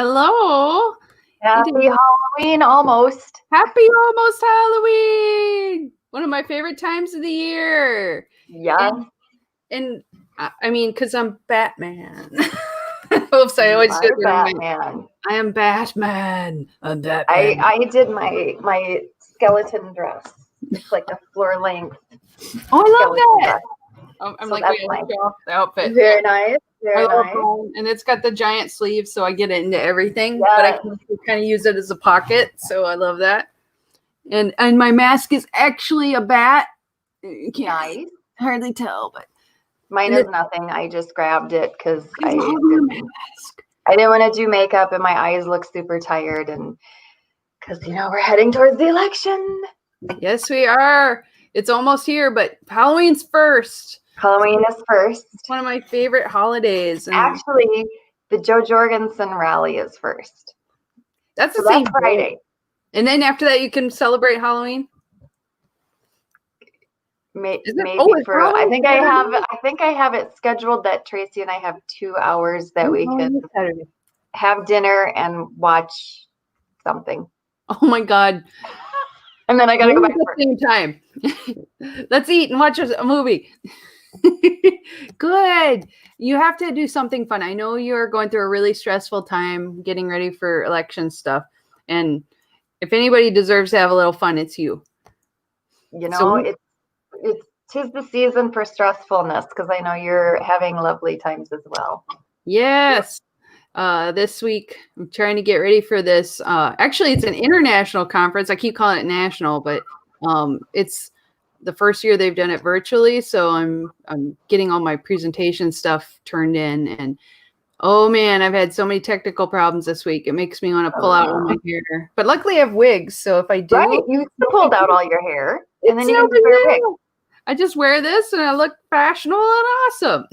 Hello. Happy Halloween almost. Happy almost Halloween. One of my favorite times of the year. Yes. And I mean, because I'm Batman. Oops, I always do it. Batman. I am Batman. I'm Batman. I did my skeleton dress. It's like a floor length. Oh, I love that. I'm so like, the outfit. Very nice. Very nice. And it's got the giant sleeves, so I get it into everything. Yes. But I can kind of use it as a pocket, so I love that. And my mask is actually a bat. You can't hardly tell, but mine is nothing. I just grabbed it because I didn't want to do makeup, and my eyes look super tired, and because we're heading towards the election. Yes, we are. It's almost here, but Halloween's first. Halloween is first. It's one of my favorite holidays. And actually, the Joe Jorgensen rally is first. That's the same Friday. And then after that, you can celebrate Halloween. Maybe for I think I have it scheduled that Tracy and I have 2 hours that we can have dinner and watch something. Oh my God. And then I gotta go back at the same time. Let's eat and watch a movie. Good. You have to do something fun. I know you're going through a really stressful time getting ready for election stuff. And if anybody deserves to have a little fun, it's you. Tis the season for stressfulness, because I know you're having lovely times as well. Yes. This week, I'm trying to get ready for this. Actually, it's an international conference. I keep calling it national, but it's the first year they've done it virtually. So I'm getting all my presentation stuff turned in. And oh man, I've had so many technical problems this week. It makes me want to pull out all my hair. But luckily I have wigs. So if I do. Right, you pulled out all your hair. And then you can wear a wig. I just wear this and I look fashionable and awesome.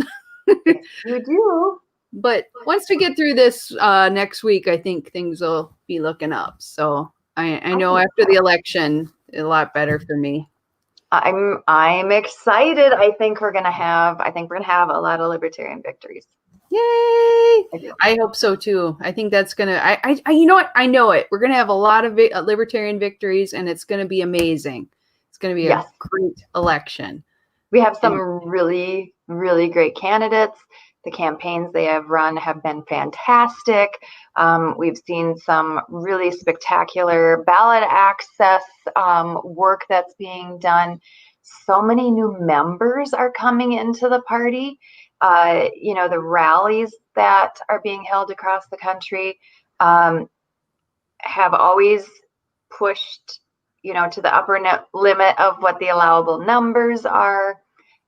You do. But once we get through this next week, I think things will be looking up. So I know after the election, a lot better for me. I'm excited. I think we're gonna have a lot of libertarian victories. Yay! I hope so too. I think that's gonna. I you know what? I know it. We're gonna have a lot of libertarian victories, and it's gonna be amazing. It's gonna be a great election. We have some really, really great candidates. The campaigns they have run have been fantastic. We've seen some really spectacular ballot access work that's being done. So many new members are coming into the party. The rallies that are being held across the country have always pushed, to the upper limit of what the allowable numbers are.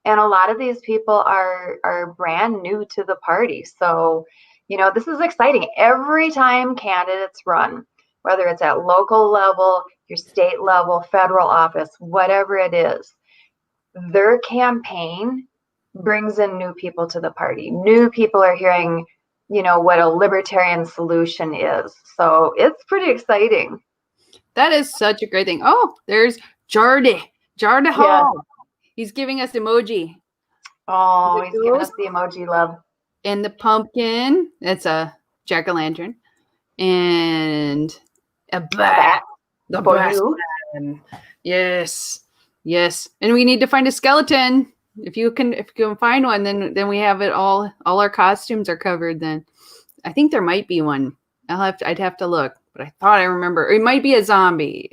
And a lot of these people are brand new to the party. So, this is exciting. Every time candidates run, whether it's at local level, your state level, federal office, whatever it is, their campaign brings in new people to the party. New people are hearing, what a libertarian solution is. So it's pretty exciting. That is such a great thing. Oh, there's Jardy Hall. Yeah. He's giving us emoji. Oh, he's giving us the emoji love. And the pumpkin. It's a jack-o'-lantern. And a bat. The bat. Yes. And we need to find a skeleton. If you can find one, then we have it all our costumes are covered then. I think there might be one. I'd have to look, but I thought I remember. It might be a zombie,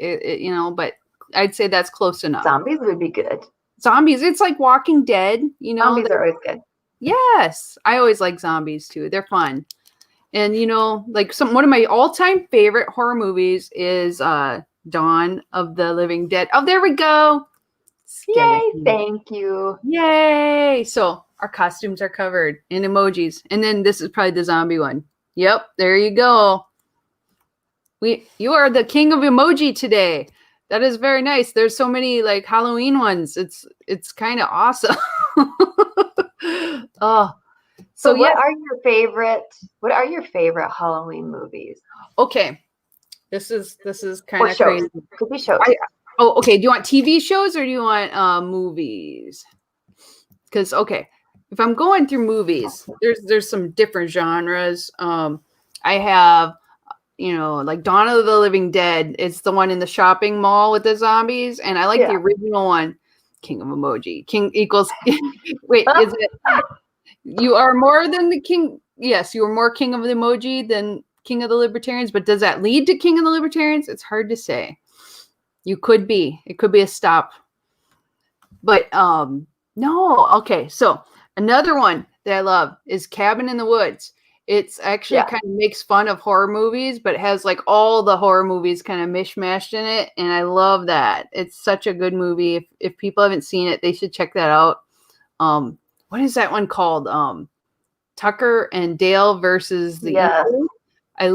but I'd say that's close enough. Zombies would be good. Zombies, it's like Walking Dead, Zombies are always good. Yes, I always like zombies too. They're fun. And one of my all-time favorite horror movies is Dawn of the Living Dead. Oh, there we go. Yay, thank you. Yay. So our costumes are covered in emojis. And then this is probably the zombie one. Yep, there you go. You are the king of emoji today. That is very nice. There's so many like Halloween ones. It's kind of awesome. So what are your favorite Halloween movies? Okay. This is kind of crazy. Could be shows. Okay. Do you want TV shows or do you want movies? Because if I'm going through movies, there's some different genres. I have, like Dawn of the Living Dead. It's the one in the shopping mall with the zombies, and I like the original one. King of Emoji. King equals. Wait, is it? You are more than the king. Yes, you are more king of the emoji than king of the libertarians. But does that lead to king of the libertarians? It's hard to say. You could be. It could be a stop. But no. Okay, so another one that I love is Cabin in the Woods. It's actually kind of makes fun of horror movies, but it has like all the horror movies kind of mishmashed in it, and I love that. It's such a good movie. If people haven't seen it, they should check that out. What is that one called? Tucker and Dale versus the Evil. I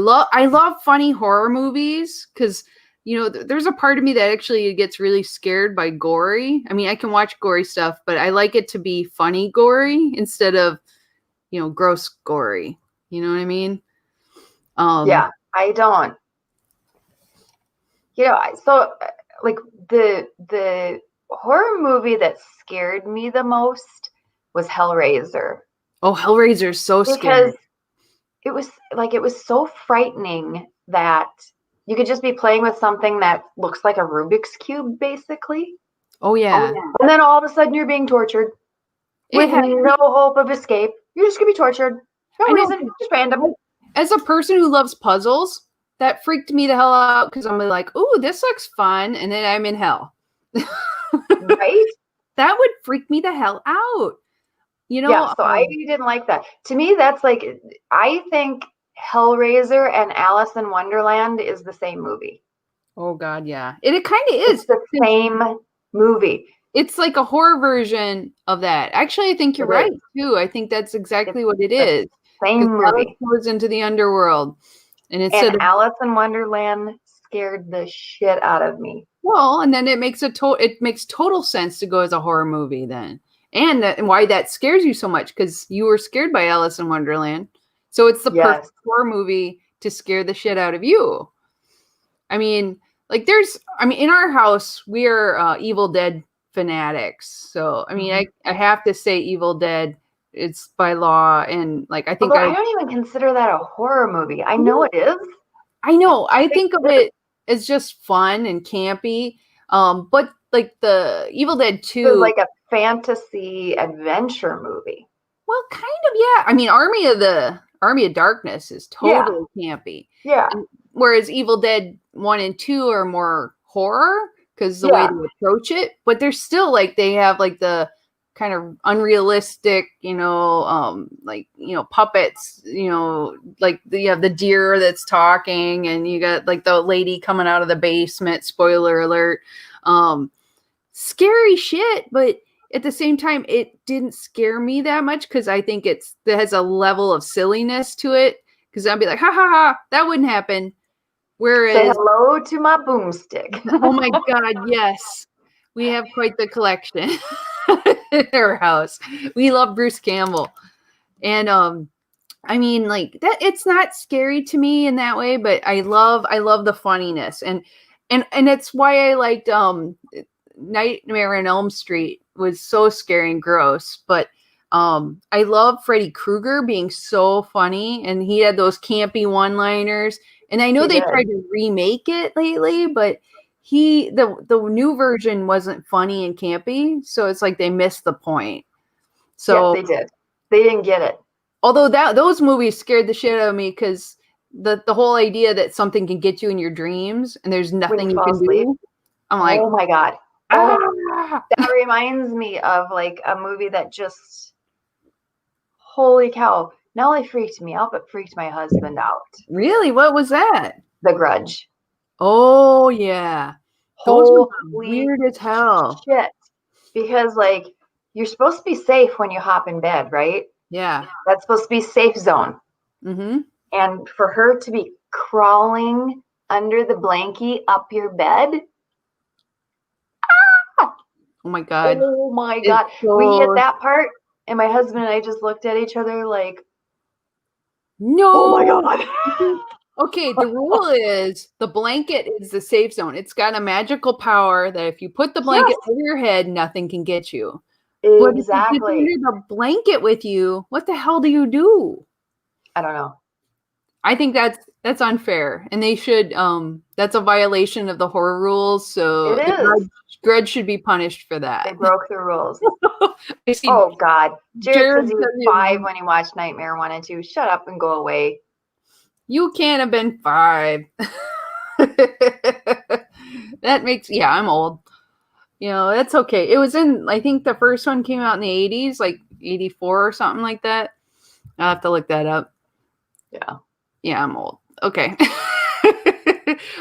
love funny horror movies because there's a part of me that actually gets really scared by gory. I mean, I can watch gory stuff, but I like it to be funny gory instead of gross gory. You know what I mean? Yeah, I don't. So like the horror movie that scared me the most was Hellraiser. Oh, Hellraiser is so scary. Because it was so frightening that you could just be playing with something that looks like a Rubik's Cube, basically. Oh, yeah. And then all of a sudden you're being tortured with no hope of escape. You're just going to be tortured. No reason, just random. As a person who loves puzzles, that freaked me the hell out because I'm like, ooh, this looks fun. And then I'm in hell. Right? That would freak me the hell out. Yeah, so I didn't like that. To me, that's like, I think Hellraiser and Alice in Wonderland is the same movie. Oh, God, yeah. It kind of is. It's the same movie. It's like a horror version of that. Actually, I think you're right, too. I think that's exactly what it is. Same movie. Goes into the underworld. And Alice in Wonderland scared the shit out of me. Well, and then it makes total sense to go as a horror movie then. And why that scares you so much, because you were scared by Alice in Wonderland. So it's the perfect horror movie to scare the shit out of you. I mean, in our house, we are Evil Dead fanatics. So, I mean, I have to say Evil Dead, it's by law. And I think I don't even consider that a horror movie. I know it is. I know. I think of it as just fun and campy. But the Evil Dead 2. It's like a fantasy adventure movie. Well, kind of, yeah. I mean, Army of Darkness is totally campy. Yeah. Whereas Evil Dead 1 and 2 are more horror because the way they approach it. But they're still they have the kind of unrealistic, puppets, you have the deer that's talking and you got the lady coming out of the basement, spoiler alert. Scary shit, but at the same time, it didn't scare me that much because I think it has a level of silliness to it. Because I'd be like, ha ha ha, that wouldn't happen. Whereas, say hello to my boomstick. Oh my God, yes, we have quite the collection in our house. We love Bruce Campbell, and I mean, that. It's not scary to me in that way, but I love the funniness, and it's why I liked Nightmare on Elm Street was so scary and gross, but I love Freddy Krueger being so funny, and he had those campy one-liners. And I know they tried to remake it lately, but the new version wasn't funny and campy, so it's like they missed the point. So yes, they did. They didn't get it. Although those movies scared the shit out of me because the whole idea that something can get you in your dreams and there's nothing you can do. I'm like, oh my God. That reminds me of a movie that just, holy cow, not only freaked me out, but freaked my husband out. Really? What was that? The Grudge. Oh, yeah. Those were weird as hell. Shit. Because, you're supposed to be safe when you hop in bed, right? Yeah. That's supposed to be safe zone. Mm-hmm. And for her to be crawling under the blankie up your bed. Oh my God. Oh my God. We hit that part and my husband and I just looked at each other like, no. Oh my God. Okay, the rule is the blanket is the safe zone. It's got a magical power that if you put the blanket over your head, nothing can get you. Exactly. But if you the blanket with you, what the hell do you do? I don't know. I think that's unfair, and they should. That's a violation of the horror rules. So It the is. grudge should be punished for They that. broke the rules. I see Oh God. Jared Jared says he was said 5 when he watched Nightmare 1 and 2. Shut up and go away. you can't have been 5. That makes I'm old. That's okay. It was I think the first one came out in the 80s, like 84 or something like that. I'll have to look that up. Yeah. Yeah, I'm old. Okay.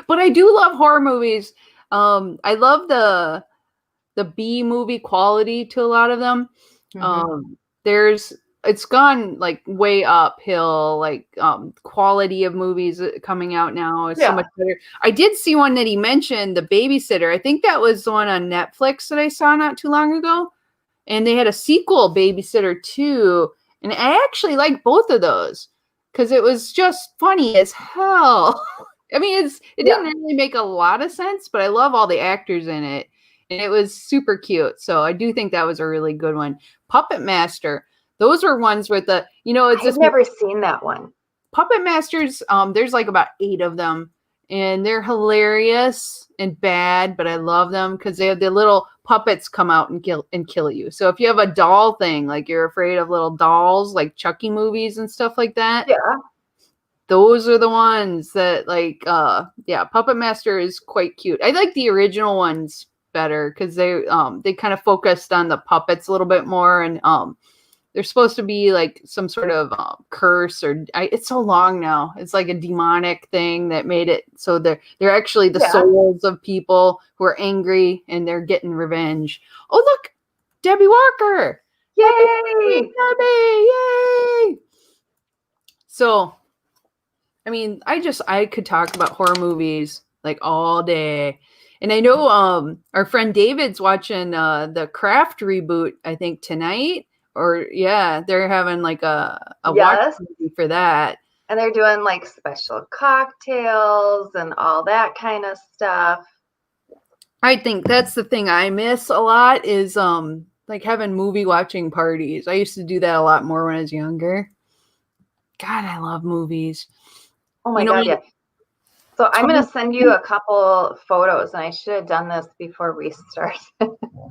But I do love horror movies. I love the B movie quality to a lot of them. Mm-hmm. It's gone like way uphill, like quality of movies coming out now is so much better. I did see one that he mentioned, The Babysitter. I think that was the one on Netflix that I saw not too long ago. And they had a sequel, Babysitter 2. And I actually like both of those because it was just funny as hell. I mean, it didn't really make a lot of sense, but I love all the actors in it. And it was super cute. So I do think that was a really good one. Puppet Master. Those were ones with I've never seen that one. Puppet Masters, there's like about 8 of them. And they're hilarious and bad, but I love them because they have the little puppets come out and kill you. So if you have a doll thing, like you're afraid of little dolls, like Chucky movies and stuff like that. Yeah. Those are the ones that Puppet Master is quite cute. I like the original ones better because they kind of focused on the puppets a little bit more, and they're supposed to be like some sort of curse it's so long now. It's like a demonic thing that made it so they're actually the souls of people who are angry and they're getting revenge. Oh look, Debbie Walker! Yay! Debbie! Yay! So, I mean, I could talk about horror movies like all day. And I know our friend David's watching the Craft reboot, I think tonight. Or they're having like a watch movie for that. And they're doing like special cocktails and all that kind of stuff. I think that's the thing I miss a lot is like having movie watching parties. I used to do that a lot more when I was younger. God, I love movies. Oh my God, yeah. So I'm going to send you a couple photos, and I should have done this before we start.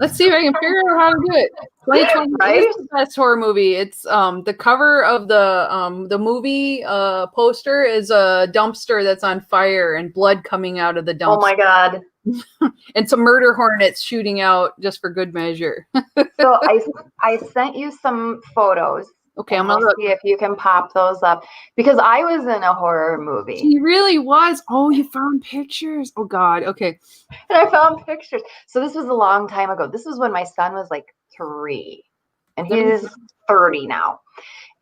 Let's see if I can figure out how to do it. 2020 is the best horror movie. It's the cover of the movie poster is a dumpster that's on fire and blood coming out of the dumpster. Oh my God. And some murder hornets shooting out just for good measure. So I sent you some photos. Okay, I'm gonna look. See if you can pop those up because I was in a horror movie. He really was. Oh, you found pictures. Oh God. Okay. And I found pictures. So this was a long time ago. This was when my son was like 3, and he's 30 now.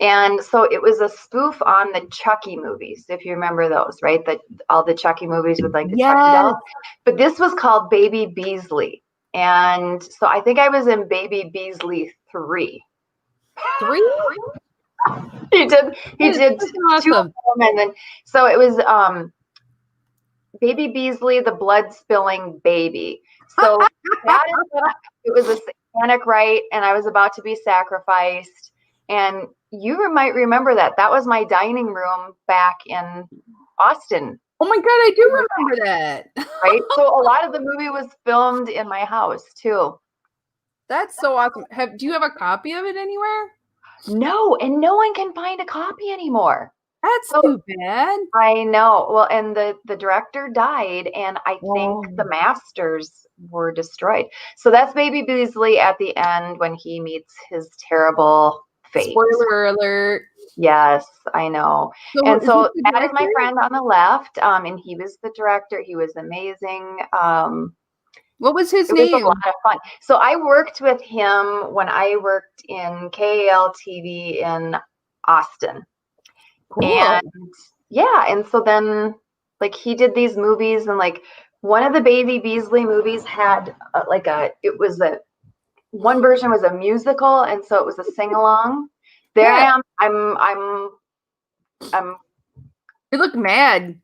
And so it was a spoof on the Chucky movies, if you remember those, right? All the Chucky movies with like the Chucky dolls. But this was called Baby Beasley, and so I think I was in Baby Beasley 3. 3? He did awesome. 2 of them, and then so it was Baby Beasley, the blood spilling baby. So it was a satanic rite, and I was about to be sacrificed. And you might remember that was my dining room back in Austin. Oh my God, I do remember that. Right, so a lot of the movie was filmed in my house too. That's so awesome. Do you have a copy of it anywhere? No, and no one can find a copy anymore. That's too bad. I know. Well, and the director died, and I think the masters were destroyed. So that's Baby Beasley at the end when he meets his terrible fate. Spoiler alert. Yes, I know. So that is my friend on the left, and he was the director. He was amazing. What was his name? It was a lot of fun. So I worked with him when I worked in KAL TV in Austin. Cool. And so then like he did these movies, and like one of the Baby Beasley movies had one version was a musical, and so it was a sing-along. I am. You look mad.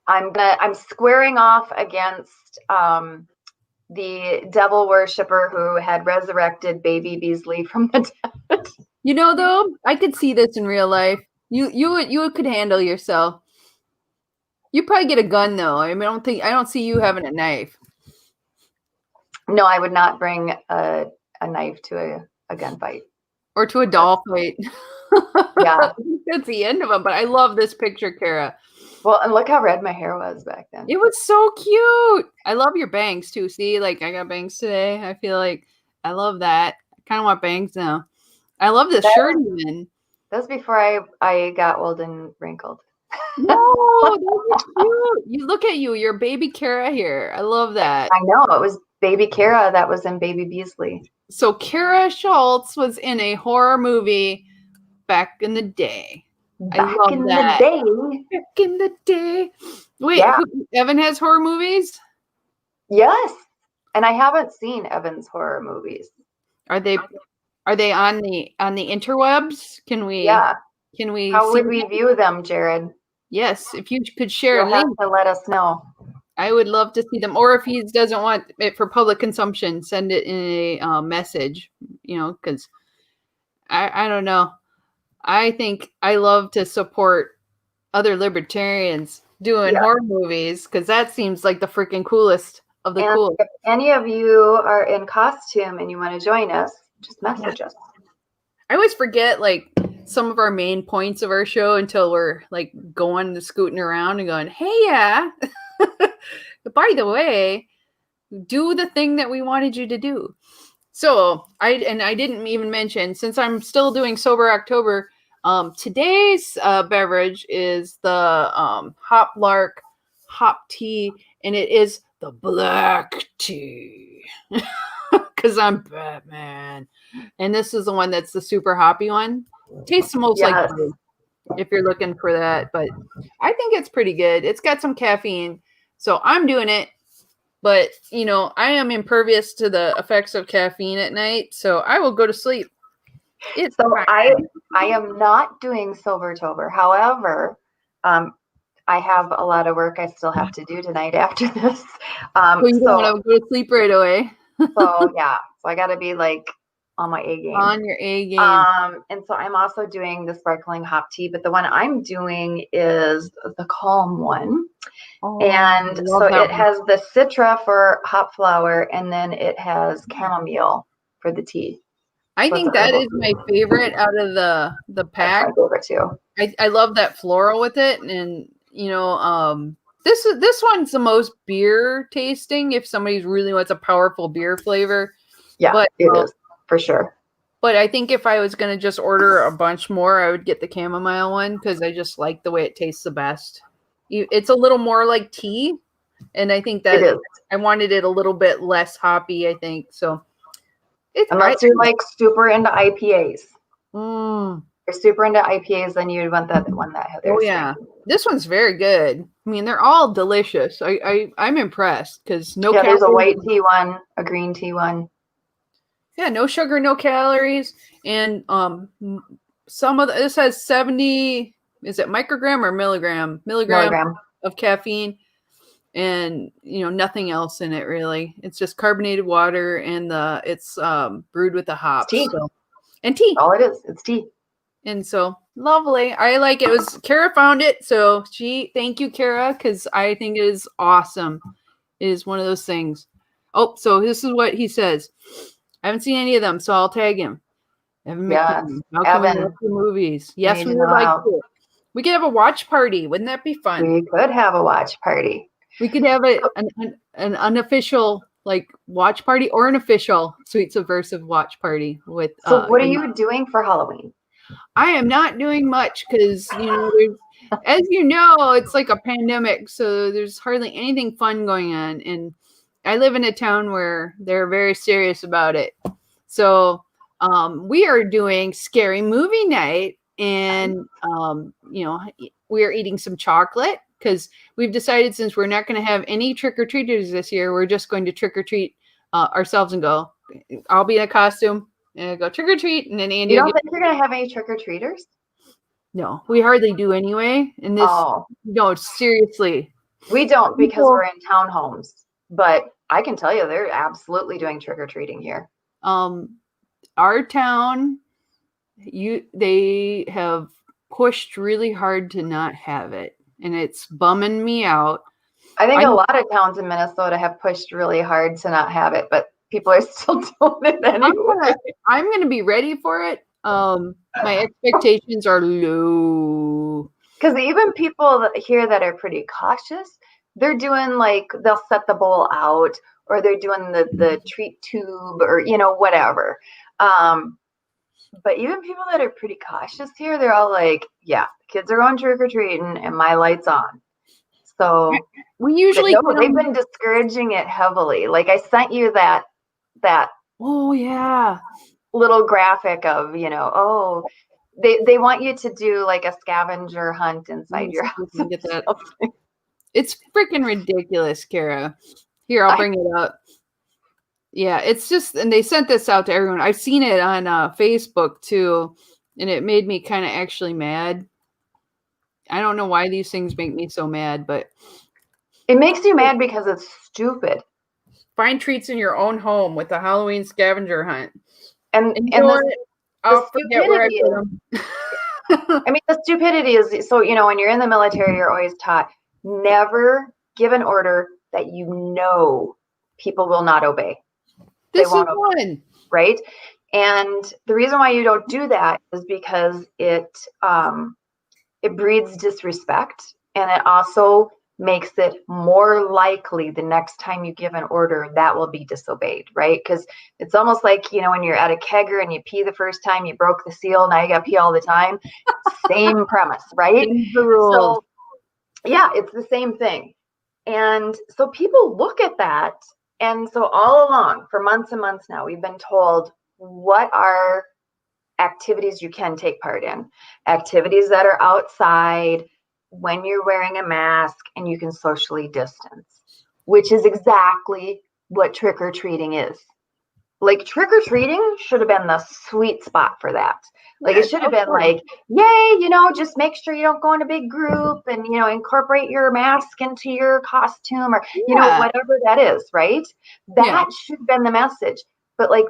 I'm squaring off against the devil worshiper who had resurrected Baby Beasley from the dead. Though, I could see this in real life. You could handle yourself. You probably get a gun though. I mean, I don't see you having a knife. No, I would not bring a knife to a gunfight. Or to a doll fight. Yeah. That's the end of them. But I love this picture, Cara. Well, and look how red my hair was back then. It was so cute. I love your bangs too. See, like I got bangs today. I feel like I love that. I kind of want bangs now. I love this shirt even. That was before I got old and wrinkled. No, that was cute. You look at you. You're baby Cara here. I love that. I know. It was baby Cara that was in Baby Beasley. So Cara Schultz was in a horror movie back in the day. Back in the day. Back in the day. Wait, yeah. Evan has horror movies? Yes. And I haven't seen Evan's horror movies. Are they on the interwebs? Can we How would we view them, Jared? Yes, if you could share a link to let us know. I would love to see them. Or if he doesn't want it for public consumption, send it in a message, because I don't know. I think I love to support other libertarians doing horror movies because that seems like the freaking coolest of the cool. If any of you are in costume and you want to join us, just message us. I always forget like some of our main points of our show until we're like going and scooting around and going, hey, yeah. By the way, do the thing that we wanted you to do. So I didn't even mention, since I'm still doing Sober October, today's beverage is the Hop Lark hop tea, and it is the black tea because I'm Batman. And this is the one that's the super hoppy one. Tastes the most like blue, if you're looking for that, but I think it's pretty good. It's got some caffeine, so I'm doing it. But, I am impervious to the effects of caffeine at night, so I will go to sleep. I am not doing Sobertober. However, I have a lot of work I still have to do tonight after this. So you don't want to go to sleep right away. So I got to be like on my A game. On your A game. And so I'm also doing the sparkling hop tea, but the one I'm doing is the calm one. Oh, and so it has the citra for hop flower, and then it has chamomile for the tea. I think that is my favorite out of the pack. That's my favorite too. I love that floral with it, and this one's the most beer tasting. If somebody really wants a powerful beer flavor, but it is for sure. But I think if I was gonna just order a bunch more, I would get the chamomile one because I just like the way it tastes the best. It's a little more like tea, and I think that I wanted it a little bit less hoppy. I think so. Unless you're like super into IPAs. You're super into IPAs, then you'd want that one that Heather. Oh yeah, this one's very good. I mean, they're all delicious. I'm impressed because there's a white tea one, a green tea one. Yeah, no sugar, no calories, and some of this has 70. Is it microgram or milligram of caffeine, and nothing else in it really. It's just carbonated water, and it's brewed with the hops. Tea. And tea. All it is, it's tea. And so lovely. I like it. It was Cara found it, so thank you, Cara, because I think it is awesome. It is one of those things. Oh, so this is what he says. I haven't seen any of them, so I'll tag him. Evan. Movies. Yes, we would like to. We could have a watch party. Wouldn't that be fun? We could have a watch party. We could have an unofficial watch party or an official Sweet Subversive watch party with. So what are you doing for Halloween? I am not doing much because as you know, it's like a pandemic, so there's hardly anything fun going on, and I live in a town where they're very serious about it. So we are doing scary movie night. And, we are eating some chocolate because we've decided since we're not going to have any trick-or-treaters this year, we're just going to trick-or-treat ourselves and go. I'll be in a costume and go trick-or-treat. And then Andy. You don't think you're going to have any trick-or-treaters? No, we hardly do anyway. And this, no, seriously. We don't because we're in townhomes. But I can tell you they're absolutely doing trick-or-treating here. Our town... they have pushed really hard to not have it, and it's bumming me out. I think a lot of towns in Minnesota have pushed really hard to not have it, but people are still doing it anyway. I'm gonna be ready for it. My expectations are low. Because even people here that are pretty cautious, they're doing like they'll set the bowl out, or they're doing the treat tube, or whatever. But even people that are pretty cautious here, they're all like, yeah, kids are going trick or treating and my light's on. So we usually they've been discouraging it heavily. Like I sent you that oh yeah, little graphic of, they want you to do like a scavenger hunt inside your house. Get that. It's freaking ridiculous, Cara. Here, I'll bring it up. Yeah, it's just, and they sent this out to everyone. I've seen it on Facebook too, and it made me kind of actually mad. I don't know why these things make me so mad, but it makes you mad because it's stupid. Find treats in your own home with the Halloween scavenger hunt. And I'll forget where I put them. I mean, the stupidity is, so, when you're in the military, you're always taught never give an order that people will not obey. This is one. Right? And the reason why you don't do that is because it breeds disrespect, and it also makes it more likely the next time you give an order that will be disobeyed, right? Because it's almost like, when you're at a kegger and you pee the first time, you broke the seal, now you got to pee all the time. Same premise, right? So, yeah, it's the same thing. And so people look at that. And so all along, for months and months now, we've been told what are activities you can take part in. Activities that are outside, when you're wearing a mask, and you can socially distance, which is exactly what trick-or-treating is. Like, trick-or-treating should have been the sweet spot for that. Like, it should have been like, yay, just make sure you don't go in a big group, and, incorporate your mask into your costume, or, whatever that is, right? That should have been the message. But, like,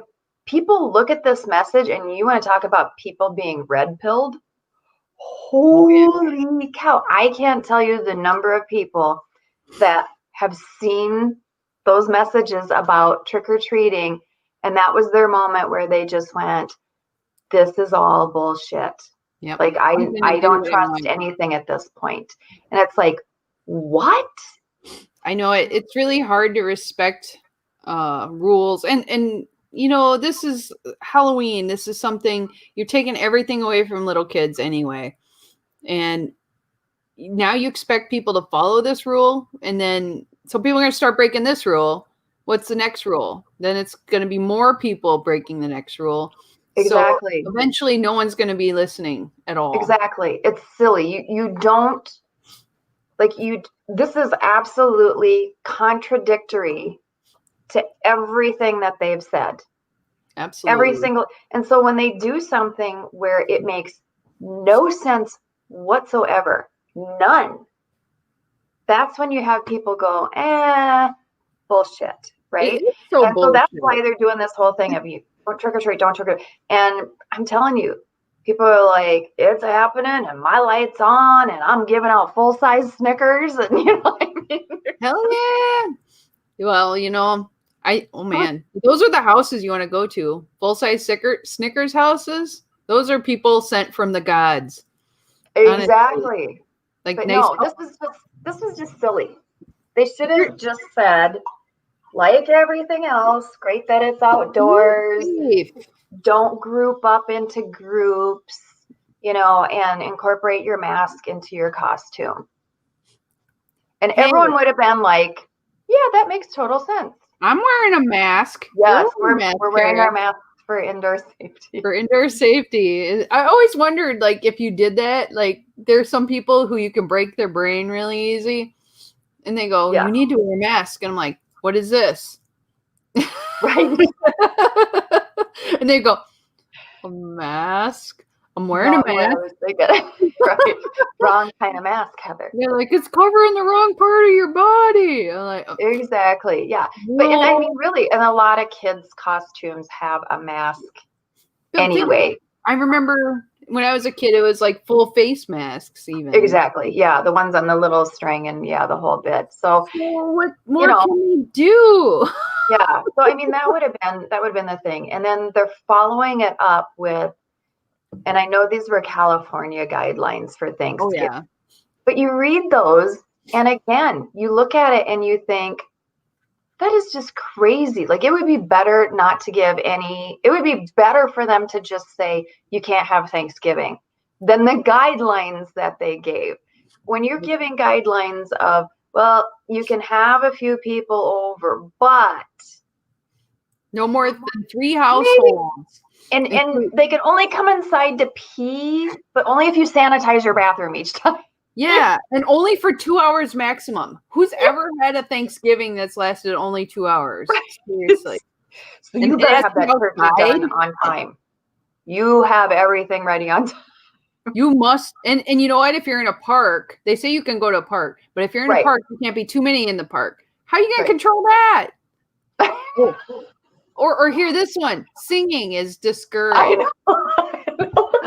people look at this message, and you want to talk about people being red-pilled? Holy cow. I can't tell you the number of people that have seen those messages about trick-or-treating, and that was their moment where they just went, this is all bullshit. Yep. Like, I don't trust anything at this point. And it's like, what? I know it's really hard to respect rules. And this is Halloween. This is something, you're taking everything away from little kids anyway. And now you expect people to follow this rule. And then, so people are going to start breaking this rule. What's the next rule? Then it's going to be more people breaking the next rule. Exactly. So eventually no one's going to be listening at all. Exactly. It's silly. You don't, this is absolutely contradictory to everything that they've said. Absolutely. And so when they do something where it makes no sense whatsoever, none, that's when you have people go, bullshit, right? So that's why they're doing this whole thing of, you don't trick or treat, don't trick or treat. And I'm telling you, people are like, it's happening, and my light's on, and I'm giving out full-size Snickers, and you know what I mean? Hell yeah. Well, oh man, those are the houses you want to go to. Full-size Snickers houses. Those are people sent from the gods. Exactly. Honestly. Like, but nice. No, this was just silly. They should have just said, like everything else, great that it's outdoors. Don't group up into groups, and incorporate your mask into your costume. And everyone would have been like, yeah, that makes total sense. I'm wearing a mask. Yes, we're wearing our masks for indoor safety. For indoor safety. I always wondered, like, if you did that, like, there's some people who you can break their brain really easy. And they go, you need to wear a mask. And I'm like, what is this? Right. And they go, a mask? I'm wearing a mask. Right. Wrong kind of mask, Heather. They're like, it's covering the wrong part of your body. I'm like, exactly. Yeah. But and I mean, really, and a lot of kids' costumes have a mask anyway. I remember When I was a kid, it was like full face masks even. Exactly. Yeah. The ones on the little string and the whole bit. So what more can we do? Yeah. So I mean that would have been the thing. And then they're following it up with, and I know these were California guidelines for Thanksgiving. Oh yeah. But you read those and again, you look at it and you think, that is just crazy. Like it would be better not to give any, it would be better for them to just say you can't have Thanksgiving than the guidelines that they gave. When you're giving guidelines of, well, you can have a few people over, but no more than 3 households. And they can only come inside to pee, but only if you sanitize your bathroom each time. Yeah, and only for 2 hours maximum. Who's ever had a Thanksgiving that's lasted only 2 hours? Seriously. So you better have that turkey done on time. You have everything ready on time. You must, and you know what? If you're in a park, they say you can go to a park, but if you're in a park, you can't be too many in the park. How are you going to control that? Or hear this one: singing is discouraged. I know.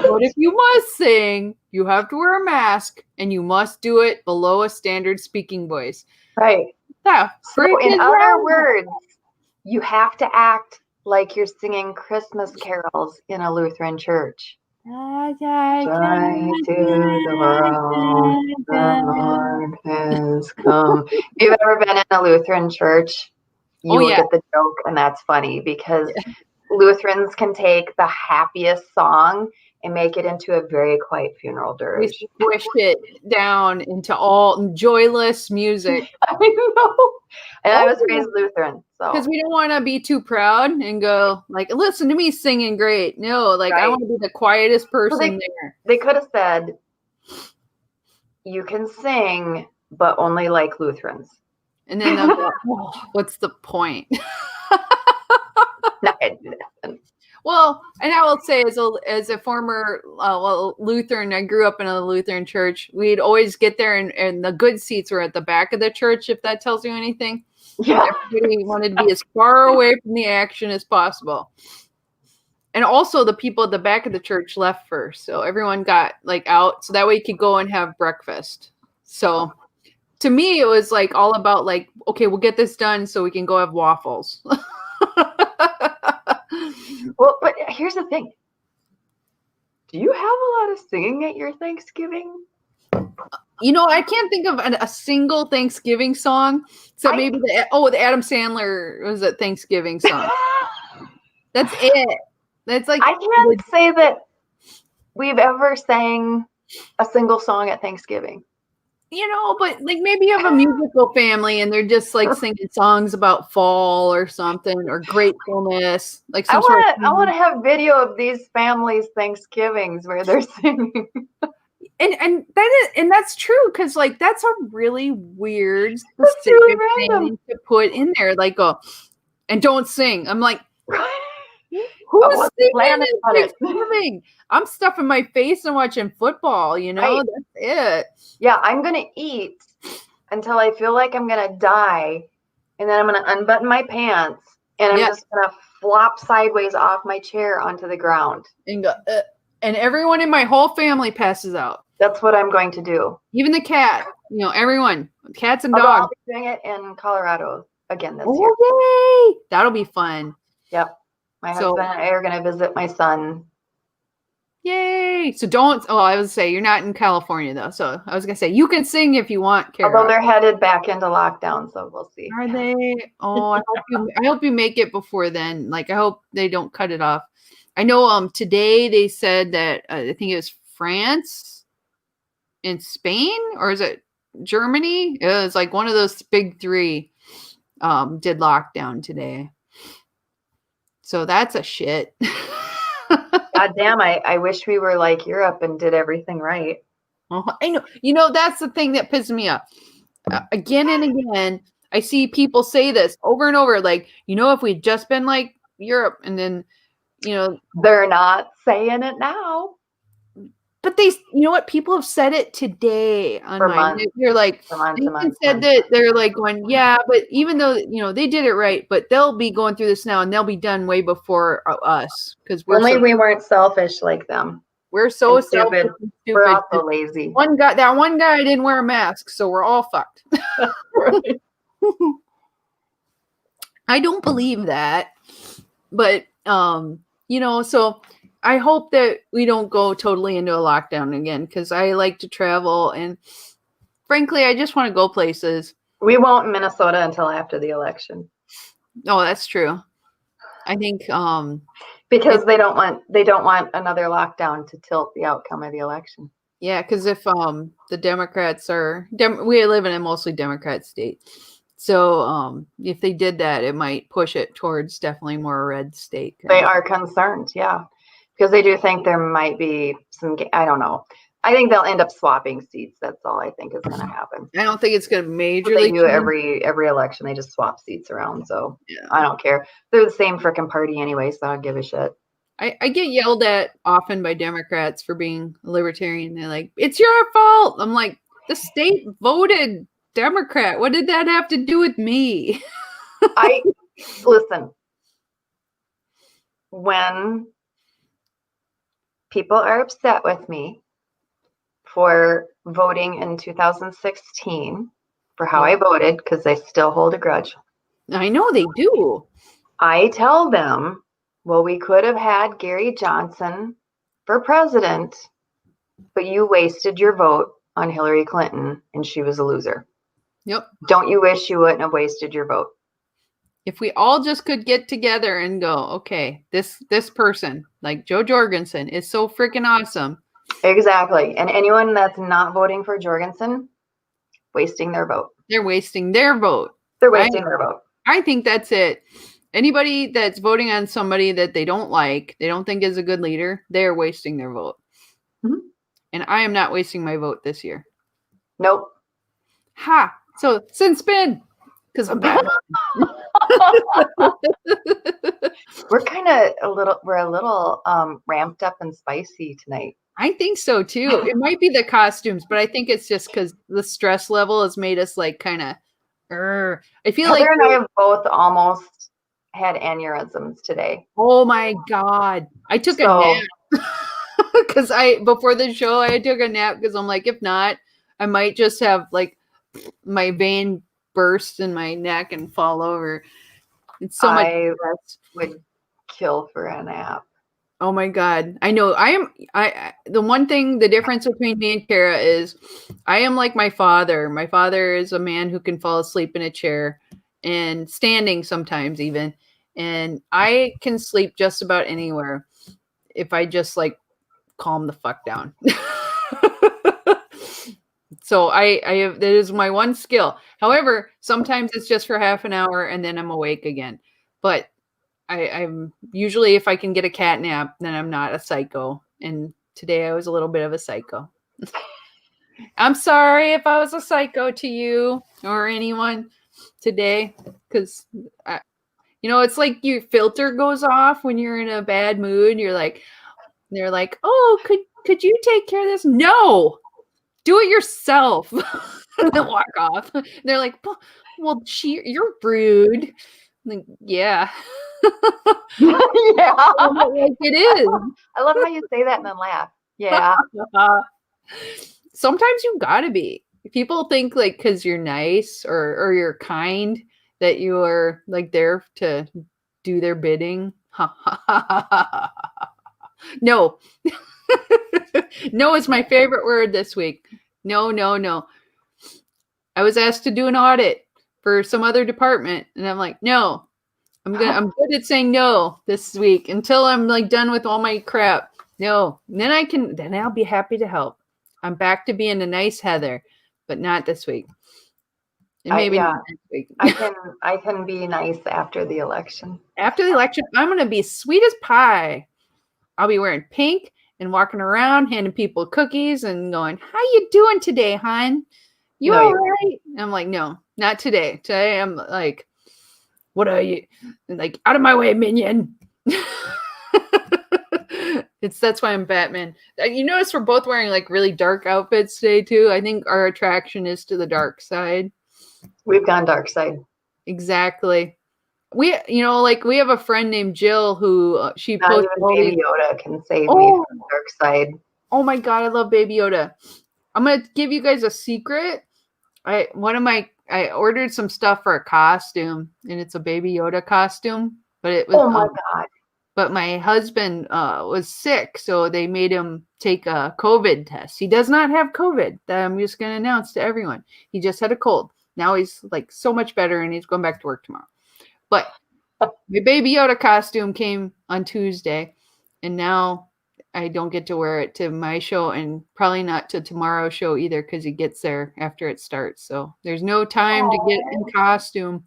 But if you must sing, you have to wear a mask, and you must do it below a standard speaking voice. Right. Yeah. So in other words, you have to act like you're singing Christmas carols in a Lutheran church. Joy to the world, the Lord has come. If you've ever been in a Lutheran church, you will get the joke, and that's funny because Lutherans can take the happiest song and make it into a very quiet funeral dirge. We squish it down into all joyless music. I know. And I was raised Lutheran, so because we don't want to be too proud and go like, listen to me singing great. No, like I want to be the quietest person there. They could have said, you can sing, but only like Lutherans. And then they'll go, what's the point? Well, and I will say, as a former Lutheran, I grew up in a Lutheran church. We'd always get there, and the good seats were at the back of the church, if that tells you anything. Yeah. Everybody wanted to be as far away from the action as possible. And also, the people at the back of the church left first, so everyone got like out, so that way you could go and have breakfast. So, to me, it was like all about like, okay, we'll get this done so we can go have waffles. Well, but here's the thing. Do you have a lot of singing at your Thanksgiving? You know, I can't think of a single Thanksgiving song, except maybe the Adam Sandler was a Thanksgiving song. That's it. That's like, I can't say that we've ever sang a single song at Thanksgiving. You know, but like maybe you have a musical family and they're just like singing songs about fall or something, or gratefulness. Like I want to have video of these families' Thanksgivings where they're singing. And that's true, because like that's a really weird specific thing to put in there. Like, and don't sing. I'm like, who's singing Thanksgiving? I'm stuffing my face and watching football, you know? Right. That's it. Yeah, I'm going to eat until I feel like I'm going to die. And then I'm going to unbutton my pants and I'm just going to flop sideways off my chair onto the ground. And go, and everyone in my whole family passes out. That's what I'm going to do. Even the cat, you know, everyone, cats and dogs. I'll be doing it in Colorado again this year. Yay! That'll be fun. Yep. My husband and I are going to visit my son. Yay! So I was say you're not in California though. So I was gonna say you can sing if you want, Cara. Although they're headed back into lockdown, so we'll see. Are they? Oh, I hope you make it before then. Like I hope they don't cut it off. I know today they said that I think it was France and Spain, or is it Germany? It was like one of those big three did lockdown today. So that's a shit. God damn, I wish we were like Europe and did everything right. I know. You know, that's the thing that pisses me off. Again and again, I see people say this over and over, like, you know, if we'd just been like Europe, and then, you know. They're not saying it now. But you know what? People have said it today on They're like, said that they're like going, yeah, but even though, you know, they did it right, but they'll be going through this now and they'll be done way before us. Because we weren't selfish like them. We're so stupid. stupid. We're also lazy. That one guy didn't wear a mask, so we're all fucked. Right. I don't believe that. But so I hope that we don't go totally into a lockdown again, because I like to travel, and frankly, I just want to go places. We won't in Minnesota until after the election. Oh, that's true. I think because they don't want another lockdown to tilt the outcome of the election. Yeah, because if the Democrats we live in a mostly Democrat state, so if they did that, it might push it towards definitely more a red state. They are concerned, yeah, because they do think there might be some. I don't know. I think they'll end up swapping seats. That's all I think is going to happen. I don't think it's going to majorly. They do every election. They just swap seats around. So yeah. I don't care. They're the same freaking party anyway, so I don't give a shit. I get yelled at often by Democrats for being a libertarian. They're like, "It's your fault." I'm like, the state voted Democrat. What did that have to do with me? Listen. When people are upset with me for voting in 2016 for how I voted, because I still hold a grudge. I know they do. I tell them, well, we could have had Gary Johnson for president, but you wasted your vote on Hillary Clinton and she was a loser. Yep. Don't you wish you wouldn't have wasted your vote? If we all just could get together and go, okay, this person, like Joe Jorgensen, is so freaking awesome. Exactly. And anyone that's not voting for Jorgensen, wasting their vote. They're wasting their vote. They're wasting their vote. I think that's it. Anybody that's voting on somebody that they don't like, they don't think is a good leader, they're wasting their vote. Mm-hmm. And I am not wasting my vote this year. Nope. Ha! So since Ben, because I'm bad. We're a little ramped up and spicy tonight. I think so too. It might be the costumes, but I think it's just because the stress level has made us like kind of. I feel Heather like and I have both almost had aneurysms today. Oh my God! I took a nap because before the show I took a nap because I'm like, if not, I might just have like my vein burst in my neck and fall over. It's so much. I would kill for a nap. Oh my God. I know the difference between me and Cara is I am like my father. My father is a man who can fall asleep in a chair and standing sometimes even. And I can sleep just about anywhere if I just like calm the fuck down. So I have, that is my one skill. However, sometimes it's just for half an hour and then I'm awake again. But I'm usually, if I can get a cat nap, then I'm not a psycho. And today I was a little bit of a psycho. I'm sorry if I was a psycho to you or anyone today, because it's like your filter goes off when you're in a bad mood. They're like, oh, could you take care of this? No, do it yourself. And then walk off. They're like, well, you're rude. Like, yeah. Yeah. Like it is. I love how you say that and then laugh. Yeah. Sometimes you gotta be. People think like because you're nice or you're kind that you are like there to do their bidding. No. No is my favorite word this week. No. I was asked to do an audit for some other department, and I'm like, no. I'm good at saying no this week until I'm like done with all my crap. No. And then I'll be happy to help. I'm back to being a nice Heather, but not this week. And maybe not next week. I can be nice after the election. After the election, I'm gonna be sweet as pie. I'll be wearing pink and walking around handing people cookies and going, how you doing today, hon? You all right? And I'm like, no, not today. Today I'm like, what are you? Like, out of my way, minion. That's why I'm Batman. You notice we're both wearing like really dark outfits today too. I think our attraction is to the dark side. We've gone dark side. Exactly. We have a friend named Jill who she not posted even Baby Yoda can save me from the dark side. Oh my God, I love Baby Yoda. I'm going to give you guys a secret. I ordered some stuff for a costume, and it's a Baby Yoda costume, but it was Oh my God. but my husband was sick, so they made him take a COVID test. He does not have COVID. That I'm just going to announce to everyone. He just had a cold. Now he's like so much better, and he's going back to work tomorrow. But my Baby Yoda costume came on Tuesday, and now I don't get to wear it to my show, and probably not to tomorrow's show either, because he gets there after it starts. So there's no time to get in costume.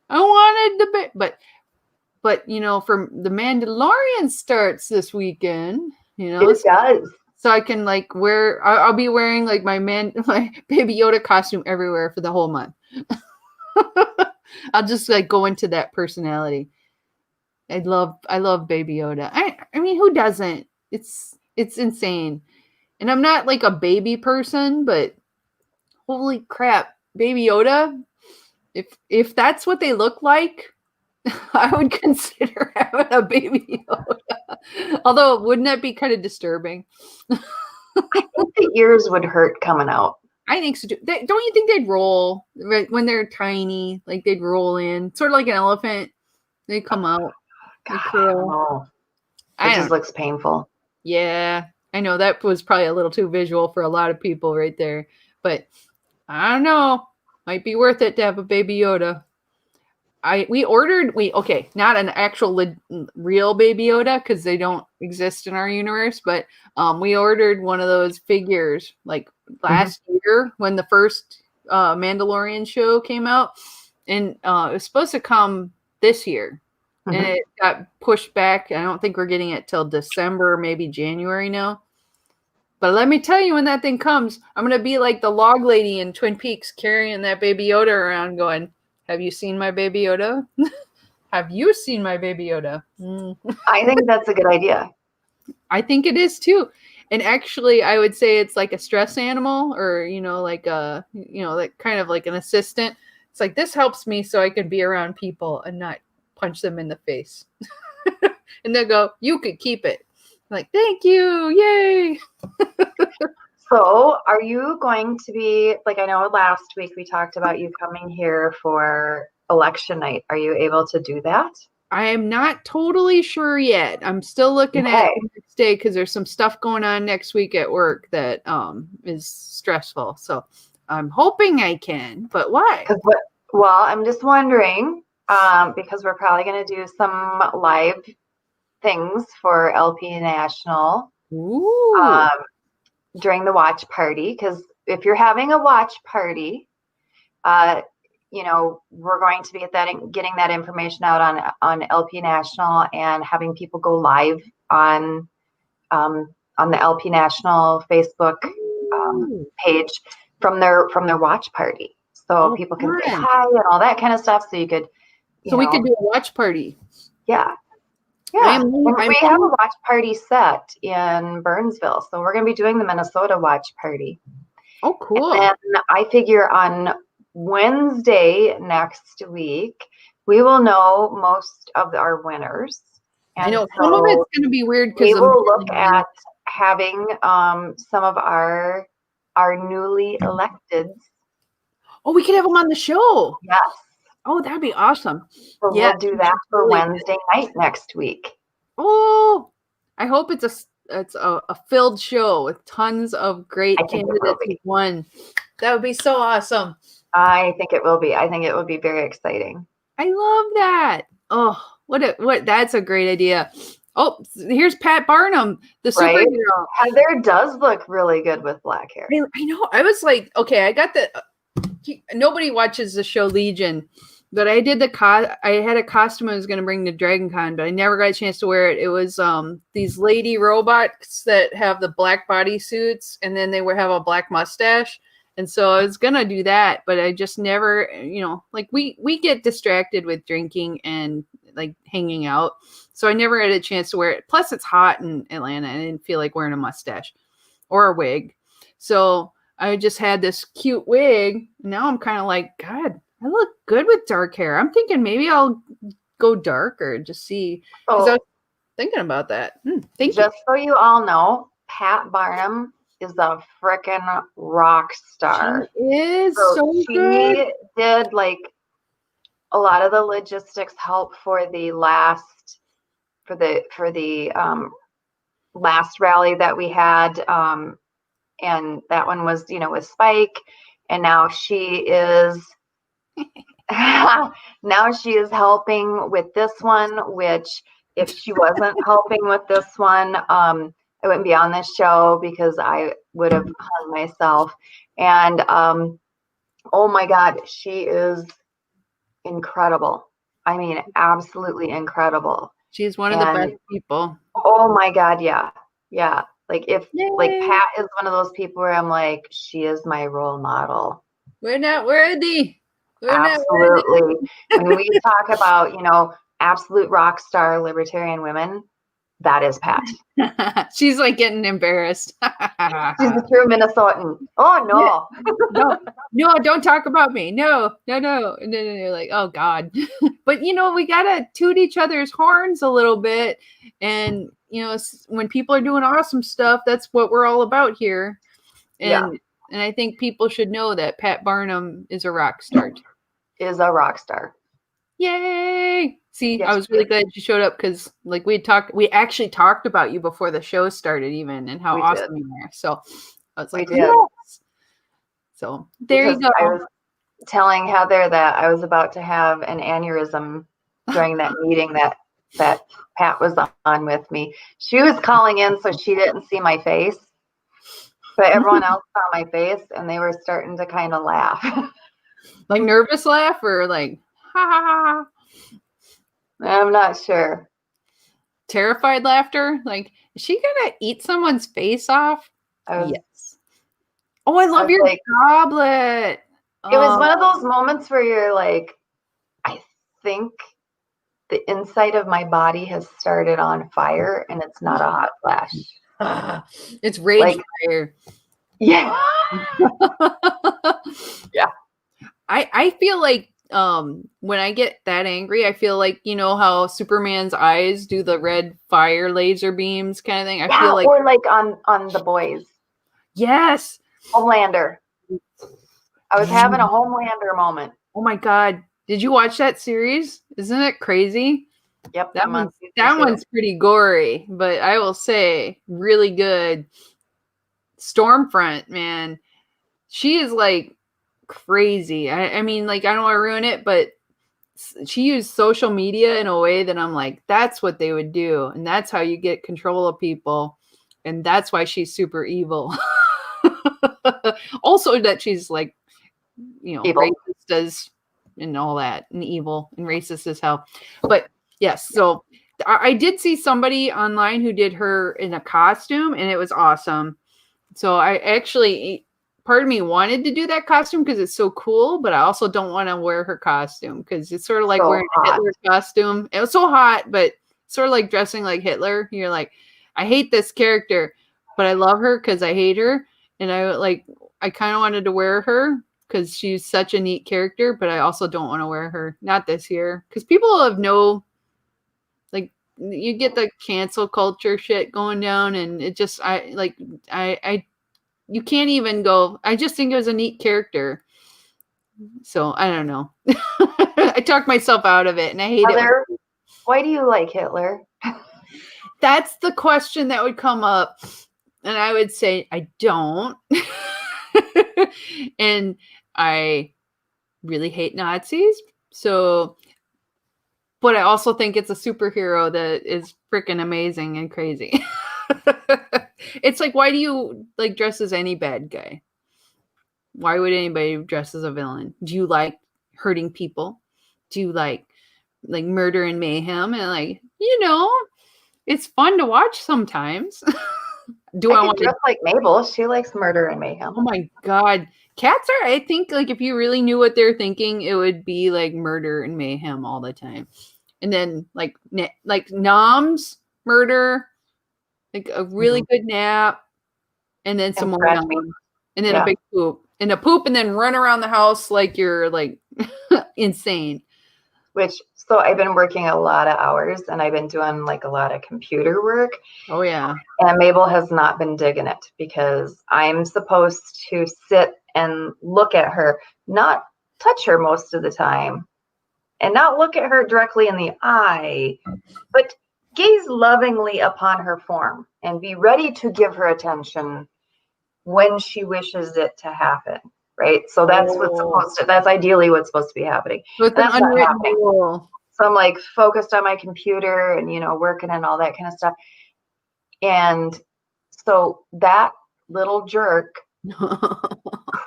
I wanted the but you know, for the Mandalorian starts this weekend, you know, It does. so I can like wear. I'll be wearing like my Baby Yoda costume everywhere for the whole month. I'll just like go into that personality. I love Baby Yoda. I mean, who doesn't? It's insane. And I'm not like a baby person, but holy crap, Baby Yoda. If that's what they look like, I would consider having a Baby Yoda. Although, wouldn't that be kind of disturbing? I think the ears would hurt coming out. I think so too. Don't you think they'd roll when they're tiny? Like they'd roll in, sort of like an elephant. They come out. God, I don't know. It just looks painful. Yeah, I know that was probably a little too visual for a lot of people right there. But I don't know. Might be worth it to have a Baby Yoda. Okay, not an actual real Baby Yoda because they don't exist in our universe, but we ordered one of those figures like last year when the first Mandalorian show came out, and it was supposed to come this year, and it got pushed back. I don't think we're getting it till December, maybe January now. But let me tell you, when that thing comes, I'm gonna be like the log lady in Twin Peaks carrying that Baby Yoda around, going, "Have you seen my Baby Yoda? Have you seen my Baby Yoda?" I think that's a good idea. I think it is too. And actually, I would say it's like a stress animal, or like like kind of like an assistant. It's like, this helps me so I can be around people and not punch them in the face. And they'll go, "You could keep it." I'm like, "Thank you, yay!" So are you going to be, like, I know last week we talked about you coming here for election night. Are you able to do that? I am not totally sure yet. I'm still looking at the next day because there's some stuff going on next week at work that is stressful. So I'm hoping I can, but why? Well, I'm just wondering, because we're probably going to do some live things for LP National. Ooh. During the watch party, because if you're having a watch party, we're going to be getting that information out on LP National and having people go live on the LP National Facebook page from their watch party, so people can say hi and all that kind of stuff. So you could, we could do a watch party. Yeah. Yeah, we have a watch party set in Burnsville, so we're going to be doing the Minnesota watch party. Oh, cool. And then I figure on Wednesday next week, we will know most of our winners. And I know some of it's going to be weird because we will look at having some of our newly electeds. Oh, we could have them on the show. Yes. Oh, that'd be awesome. So we'll do that for Wednesday night next week. Oh, I hope it's a filled show with tons of great candidates who won. That would be so awesome. I think it will be. I think it will be very exciting. I love that. Oh, that's a great idea. Oh, here's Pat Barnum, the superhero. Heather does look really good with black hair. I know. I was like, okay, I got the. Nobody watches the show Legion, but I did I had a costume I was going to bring to Dragon Con, but I never got a chance to wear it. It was these lady robots that have the black body suits, and then they would have a black mustache. And so I was going to do that, but I just never, like we get distracted with drinking and like hanging out. So I never had a chance to wear it. Plus it's hot in Atlanta. I didn't feel like wearing a mustache or a wig. So I just had this cute wig. Now I'm kind of like, God, I look good with dark hair. I'm thinking maybe I'll go darker, just see. Because I was thinking about that. Thank you. Just so you all know, Pat Barnum is a freaking rock star. She is so she good. did like a lot of the logistics help for the last last rally that we had, and that one was with Spike, and now she is now she is helping with this one, which if she wasn't helping with this one, I wouldn't be on this show because I would have hung myself. And oh my God, she is incredible. I mean, absolutely incredible. She's one of the best people. Oh my God, yeah. Yeah. Like Yay. like Pat is one of those people where I'm like, she is my role model. We're not worthy. Absolutely. When we talk about, absolute rock star libertarian women, that is Pat. She's like getting embarrassed. She's a true Minnesotan. Oh no. No, don't talk about me. No. Like, oh God. But we gotta toot each other's horns a little bit. And when people are doing awesome stuff, that's what we're all about here. And I think people should know that Pat Barnum is a rock star. Is a rock star. Yay! See, yes, I was really glad you showed up because, like, we actually talked about you before the show started, even, and how awesome you are. So I was like, yes. So there you go. I was telling Heather that I was about to have an aneurysm during that meeting that Pat was on with me. She was calling in, so she didn't see my face, but everyone else saw my face, and they were starting to kind of laugh. Like nervous laugh or like, ha ha ha. I'm not sure. Terrified laughter? Like, is she gonna eat someone's face off? Yes. Oh, I love your goblet. It was one of those moments where you're like, I think the inside of my body has started on fire, and it's not a hot flash. It's rage fire. Yeah. Yeah. I feel like when I get that angry, I feel like how Superman's eyes do the red fire laser beams kind of thing. I feel like, or like on The Boys. Yes. Homelander. I was having a Homelander moment. Oh my God. Did you watch that series? Isn't it crazy? Yep. That one's pretty gory, but I will say really good. Stormfront, man. She is like crazy. I mean, like, I don't want to ruin it, but she used social media in a way that I'm like, that's what they would do. And that's how you get control of people. And that's why she's super evil. Also that she's like, racist as and all that, and evil and racist as hell. But yes, so I did see somebody online who did her in a costume, and it was awesome. So I actually, part of me wanted to do that costume because it's so cool, but I also don't want to wear her costume because it's sort of like wearing a Hitler costume. It was so hot, but sort of like dressing like Hitler. You're like, I hate this character, but I love her because I hate her. And I kind of wanted to wear her because she's such a neat character, but I also don't want to wear her. Not this year. Because people have you get the cancel culture shit going down, and it just, you can't even go. I just think it was a neat character. So I don't know. I talked myself out of it, and I hate it. Why do you like Hitler? That's the question that would come up. And I would say, I don't. And I really hate Nazis. So, but I also think it's a superhero that is freaking amazing and crazy. It's like, why do you dress as any bad guy? Why would anybody dress as a villain? Do you like hurting people? Do you like murder and mayhem? And it's fun to watch sometimes. I want to dress like Mabel? She likes murder and mayhem. Oh my God. Cats are, I think, if you really knew what they're thinking, it would be murder and mayhem all the time. And then noms, murder, a really good nap, and then some more nom, and then a big poop, and a poop, and then run around the house like you're insane. So I've been working a lot of hours and I've been doing like a lot of computer work. Oh, yeah. And Mabel has not been digging it because I'm supposed to sit and look at her, not touch her most of the time, and not look at her directly in the eye, but gaze lovingly upon her form and be ready to give her attention when she wishes it to happen. Right. So that's ideally what's supposed to be happening. So it's And an that's not unwritten happening. rule. So I'm like focused on my computer and, working and all that kind of stuff. And so that little jerk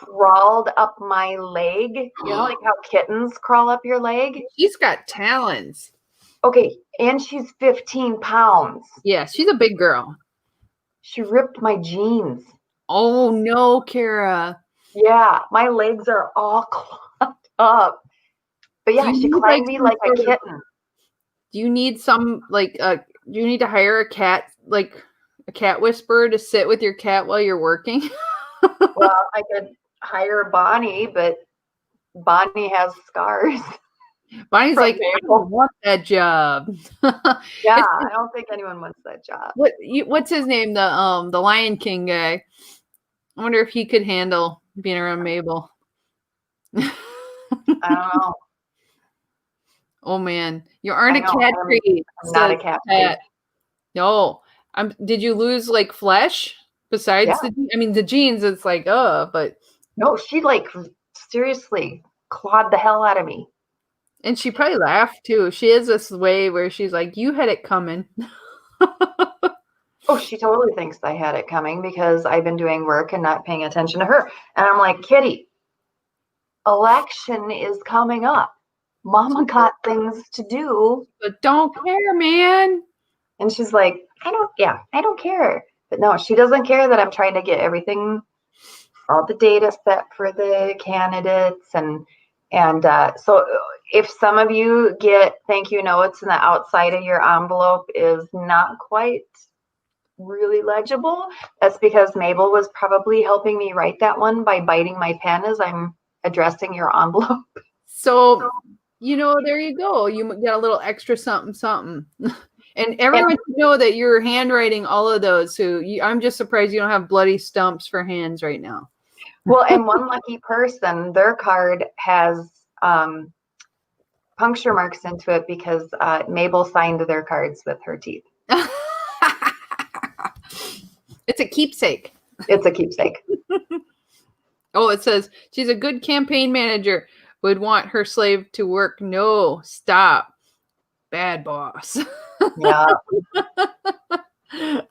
crawled up my leg. Like how kittens crawl up your leg? She's got talons. Okay. And she's 15 pounds. Yeah, she's a big girl. She ripped my jeans. Oh, no, Cara. Yeah. My legs are all clogged up. But yeah, she climbed me like a kitten. Do you need do you need to hire a cat whisperer to sit with your cat while you're working? Well, I could hire Bonnie, but Bonnie has scars. Bonnie's like, I don't want that job. Yeah, I don't think anyone wants that job. What's his name? The Lion King guy. I wonder if he could handle being around Mabel. I don't know. Oh man, you aren't a cat treat. I'm not a cat treat. No, did you lose like flesh besides the jeans? It's like, but no, she like seriously clawed the hell out of me. And she probably laughed too. She has this way where she's like, "You had it coming." Oh, she totally thinks I had it coming because I've been doing work and not paying attention to her. And I'm like, Kitty, election is coming up. Mama got things to do. But don't care, man. And she's like, I don't care. But no, she doesn't care that I'm trying to get everything, all the data set for the candidates. And so if some of you get thank you notes and the outside of your envelope is not quite really legible, that's because Mabel was probably helping me write that one by biting my pen as I'm addressing your envelope. So, there you go. You got a little extra something, something. And everyone should know that you're handwriting all of those. So I'm just surprised you don't have bloody stumps for hands right now. Well, and one lucky person, their card has puncture marks into it because Mabel signed their cards with her teeth. It's a keepsake. It's a keepsake. Oh, it says she's a good campaign manager. Would want her slave to work. No, stop. Bad boss. Yeah.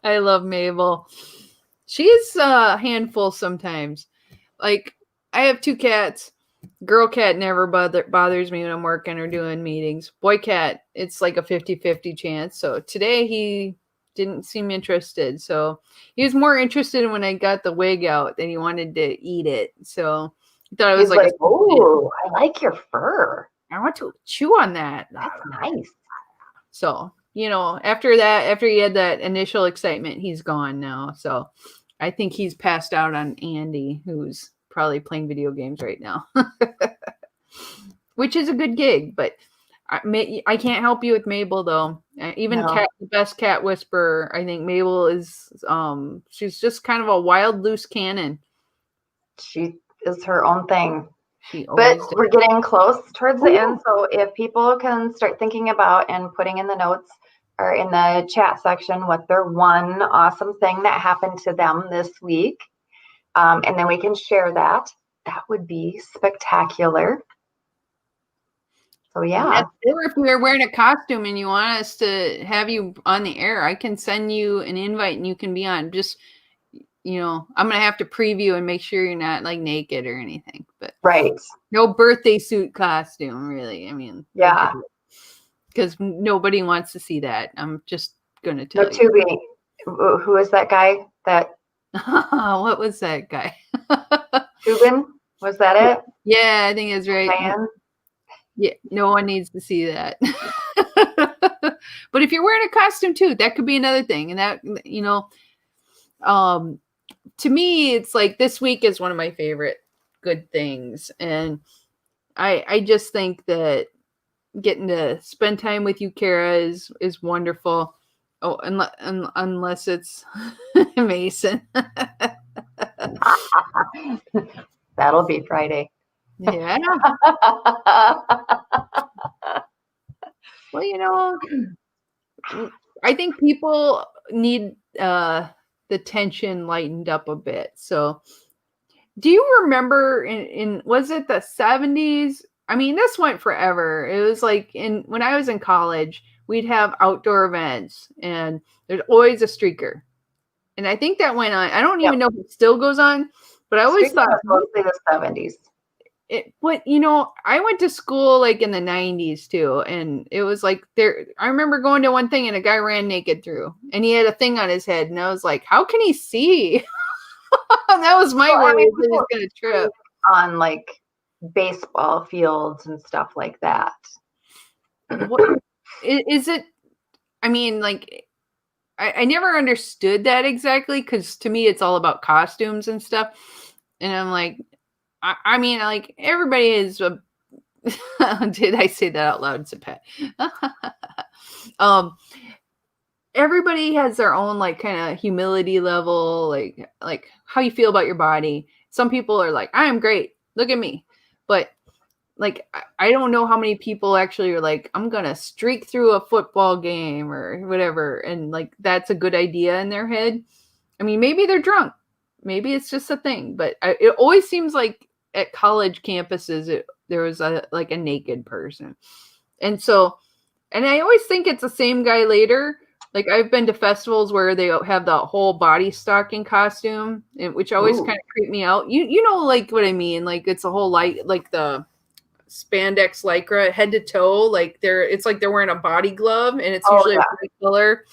I love Mabel. She's a handful sometimes. Like, I have 2 cats. Girl cat never bothers me when I'm working or doing meetings. Boy cat, it's like a 50-50 chance. So today he didn't seem interested. So he was more interested when I got the wig out than he wanted to eat it. So he thought I was like oh, I like your fur. I want to chew on that. That's nice. So, after he had that initial excitement, he's gone now. So I think he's passed out on Andy, who's probably playing video games right now, which is a good gig. But I can't help you with Mabel, though. Even the best cat whisperer, I think Mabel is, she's just kind of a wild, loose cannon. She is her own thing. But we're getting close towards the end. So if people can start thinking about and putting in the notes or in the chat section what their one awesome thing that happened to them this week, and then we can share that. That would be spectacular. So yeah. Or if we're wearing a costume and you want us to have you on the air, I can send you an invite and you can be on. Just, I'm going to have to preview and make sure you're not like naked or anything. But right. No birthday suit costume, really. I mean, yeah. Because nobody wants to see that. I'm just going to tell you. Tubi. Who is that guy? What was that guy? Tubin? Was that it? Yeah, I think it's right. Man. Yeah, no one needs to see that. But if you're wearing a costume too, that could be another thing. And that, to me, it's like this week is one of my favorite good things. And I just think that getting to spend time with you, Cara, is wonderful. Oh, unless it's Mason. That'll be Friday. Yeah. Well, I think people need the tension lightened up a bit. So, do you remember in was it the 70s? I mean, this went forever. It was like when I was in college, we'd have outdoor events and there's always a streaker. And I think that went on. I don't even know if it still goes on, but I always thought mostly the 70s. But I went to school like in the 90s too, and it was like there. I remember going to one thing and a guy ran naked through, and he had a thing on his head, and I was like, "How can he see?" That was my worry. He was gonna trip on like baseball fields and stuff like that. What is it? I mean, like, I never understood that exactly, because to me it's all about costumes and stuff, and I'm like. I mean, like, everybody is a did I say that out loud? It's a pet. Everybody has their own like kind of humility level, like how you feel about your body. Some people are like, I'm great, look at me. But like I don't know how many people actually are like, I'm gonna streak through a football game or whatever, and like that's a good idea in their head. I mean, maybe they're drunk. Maybe it's just a thing, but it always seems like at college campuses, there was a naked person. And I always think it's the same guy later. Like I've been to festivals where they have the whole body stocking costume, which always kind of creep me out. You know, like what I mean? Like it's a whole like the spandex lycra head to toe. Like it's like they're wearing a body glove, and it's usually a bright color,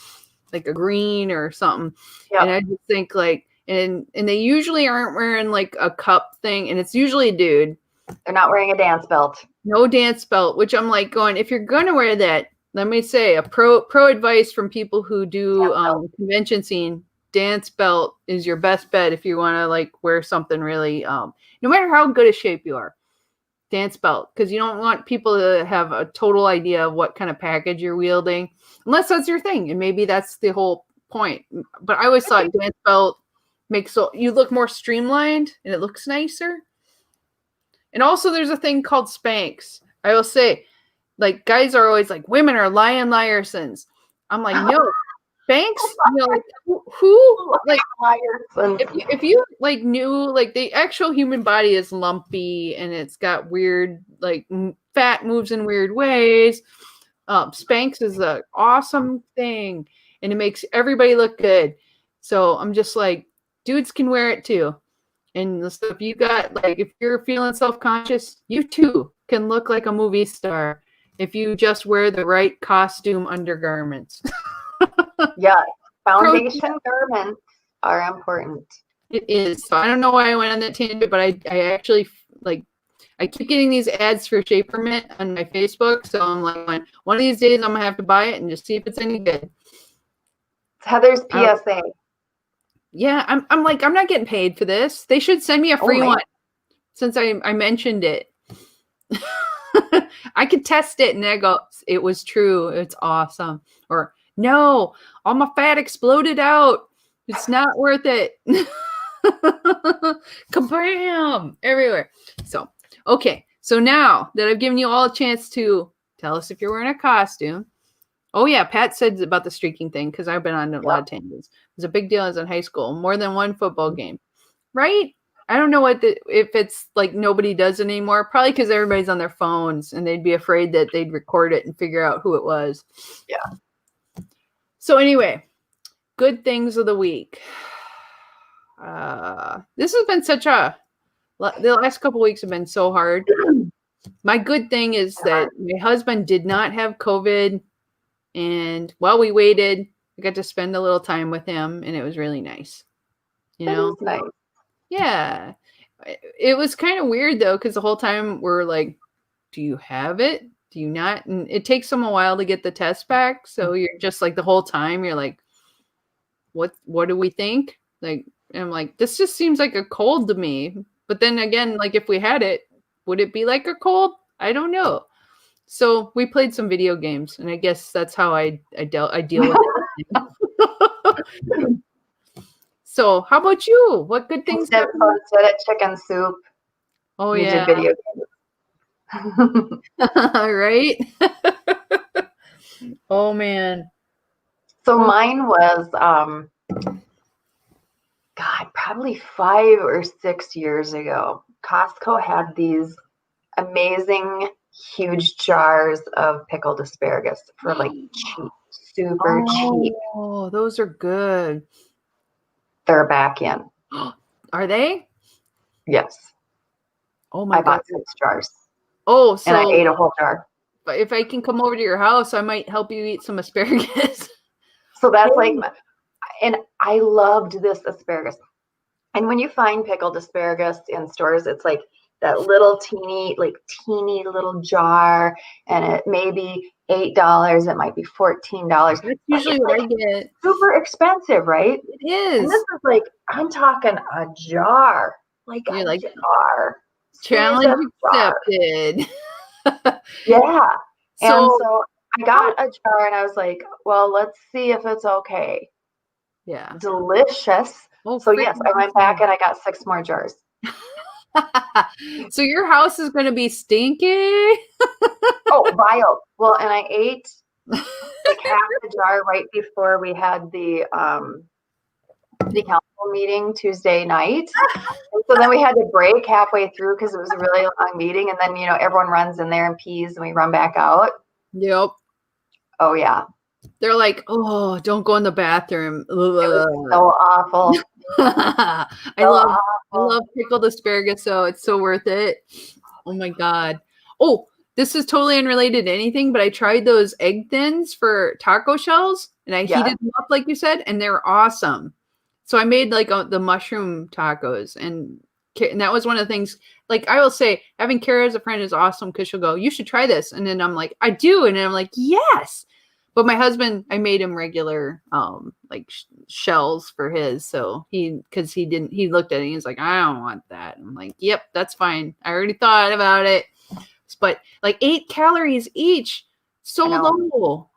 like a green or something. Yep. And I just think like, and they usually aren't wearing like a cup thing, and it's usually a dude. They're not wearing a dance belt. No dance belt, which I'm like going, if you're going to wear that, let me say a pro advice from people who do convention scene, dance belt is your best bet if you want to like wear something really, no matter how good a shape you are, dance belt, because you don't want people to have a total idea of what kind of package you're wielding, unless that's your thing, and maybe that's the whole point. But I always thought dance belt makes you look more streamlined and it looks nicer. And also there's a thing called Spanx. I will say, like, guys are always like, women are liarsons. I'm like, no, Spanx, like who like if you like knew like the actual human body is lumpy and it's got weird like fat moves in weird ways. Spanx is an awesome thing, and it makes everybody look good. So I'm just like, dudes can wear it too. And the stuff you got, like if you're feeling self-conscious, you too can look like a movie star if you just wear the right costume undergarments. Yeah, foundation garments are important. It is. So I don't know why I went on that tangent, but I actually like, I keep getting these ads for Shaper Mint on my Facebook. So I'm like, one of these days I'm gonna have to buy it and just see if it's any good. It's Heather's PSA. Yeah, I'm like, I'm not getting paid for this. They should send me a free one since I mentioned it. I could test it and I go, it was true. It's awesome. Or no, all my fat exploded out. It's not worth it. Kabam! Everywhere. So, okay. So now that I've given you all a chance to tell us if you're wearing a costume. Oh, yeah. Pat said about the streaking thing because I've been on a lot of tangents. It was a big deal as in high school. More than one football game. Right? I don't know if it's like nobody does it anymore. Probably because everybody's on their phones and they'd be afraid that they'd record it and figure out who it was. Yeah. So anyway, good things of the week. This has been the last couple weeks have been so hard. My good thing is that my husband did not have COVID. And while we waited, I got to spend a little time with him, and it was really nice. You know? Nice. Yeah. It was kind of weird, though, because the whole time we're like, do you have it? Do you not? And it takes them a while to get the test back. So you're just like the whole time, you're like, what do we think? Like, and I'm like, this just seems like a cold to me. But then again, like if we had it, would it be like a cold? I don't know. So we played some video games, and I guess that's how I deal with it. So how about you? What good things Instead of chicken soup, Oh you yeah. did video games. Right? Oh man. So mine was, God, probably 5 or 6 years ago. Costco had these amazing, huge jars of pickled asparagus for like cheap, super cheap. Oh, those are good. They're back in. Are they? Yes. Oh my I God. bought 6 jars Oh, and I so ate a whole jar. if I can come over to your house, I might help you eat some asparagus. So that's like, and I loved this asparagus. And when you find pickled asparagus in stores, it's like that little teeny little jar, and it may be $8, it might be $14. That's usually what I get. Super expensive, right? It is. And this is like, I'm talking a jar, like You're a like, jar. challenge accepted. Yeah. And So so I got a jar and I was like, well, let's see if it's okay. yeah. Delicious. Oh, So yes, I went back and I got 6 more jars. So your house is going to be stinky. Oh, vile. Well, and I ate like half the jar right before we had the council meeting Tuesday night. And so then we had to break halfway through because it was a really long meeting. And then, everyone runs in there and pees and we run back out. Yep. Oh, yeah. They're like, oh, don't go in the bathroom. It was so awful. I love pickled asparagus, so it's so worth it. Oh my God. Oh, this is totally unrelated to anything, but I tried those egg thins for taco shells and I heated them up like you said, and they're awesome. So I made like the mushroom tacos, and that was one of the things. Like I will say, having Cara as a friend is awesome because she'll go, "You should try this," and then I'm like, "I do," and then I'm like, "Yes." But my husband, I made him regular, like shells for his. So he looked at it and he's like, I don't want that. I'm like, yep, that's fine. I already thought about it. But like 8 calories each, so low.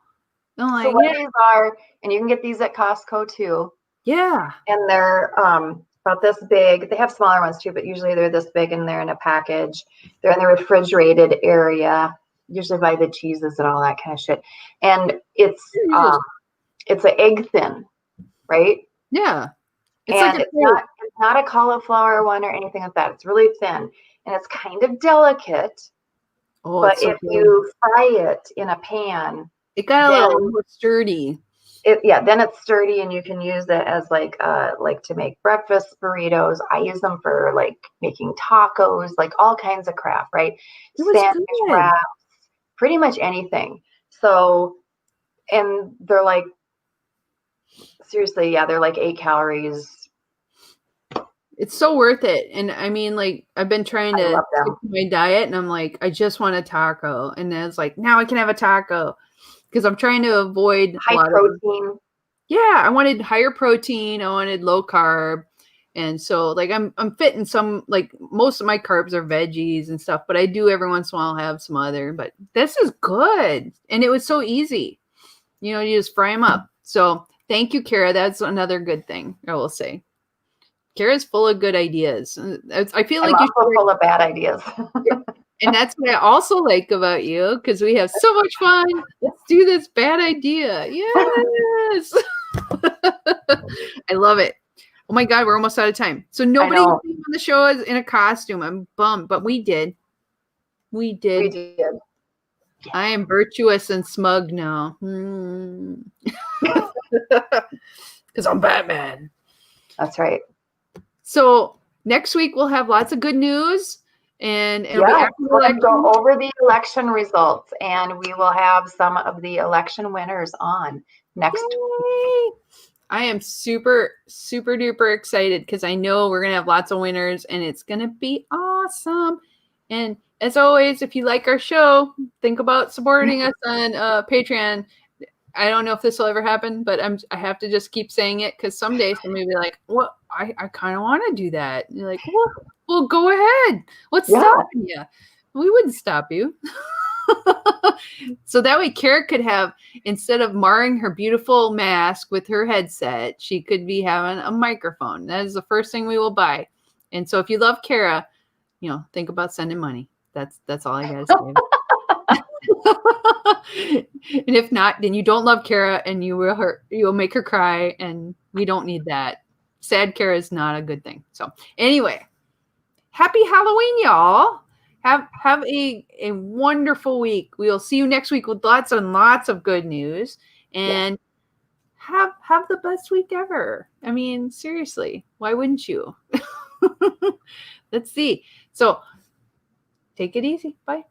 I'm like, so what these are, and you can get these at Costco too. Yeah. And they're about this big. They have smaller ones too, but usually they're this big and they're in a package. They're in the refrigerated area. Usually buy the cheeses and all that kind of shit. And it's an egg thin, right? Yeah. It's not a cauliflower one or anything like that. It's really thin and it's kind of delicate. Oh, but if you fry it in a pan, it got a little more sturdy. Then it's sturdy and you can use it as like to make breakfast burritos. I use them for like making tacos, like all kinds of crap, right? Sandwich wraps, pretty much anything. So, and they're like, seriously, they're like 8 calories. It's so worth it. And I mean, like, I've been trying to stick to my diet and I'm like, I just want a taco. And then it's like, now I can have a taco because I'm trying to avoid high protein. I wanted higher protein. I wanted low carb. And so like, I'm fitting some, like most of my carbs are veggies and stuff, but I do every once in a while have some other, but this is good. And it was so easy. You just fry them up. So thank you, Cara. That's another good thing I will say. Cara's full of good ideas. I feel like you're full of bad ideas. And that's what I also like about you, because we have so much fun. Let's do this bad idea. Yes. I love it. Oh my God, we're almost out of time. So nobody on the show is in a costume. I'm bummed, but we did. We did. I am virtuous and smug now. Because I'm Batman. That's right. So next week we'll have lots of good news, and it'll be after the election. We'll go over the election results, and we will have some of the election winners on next week. I am super, super duper excited because I know we're going to have lots of winners, and it's going to be awesome. And as always, if you like our show, think about supporting us on Patreon. I don't know if this will ever happen, but I have to just keep saying it because someday somebody will be like, well, I kind of want to do that. And you're like, well, go ahead. What's stopping you? We wouldn't stop you. So that way Cara could have, instead of marring her beautiful mask with her headset, she could be having a microphone. That is the first thing we will buy. And so if you love Cara, think about sending money. That's all I gotta say. And if not, then you don't love Cara, and you'll make her cry, and we don't need that. Sad Cara is not a good thing. So anyway, happy Halloween, y'all. Have a wonderful week. We'll see you next week with lots and lots of good news. And have the best week ever. I mean, seriously, why wouldn't you? Let's see. So take it easy. Bye.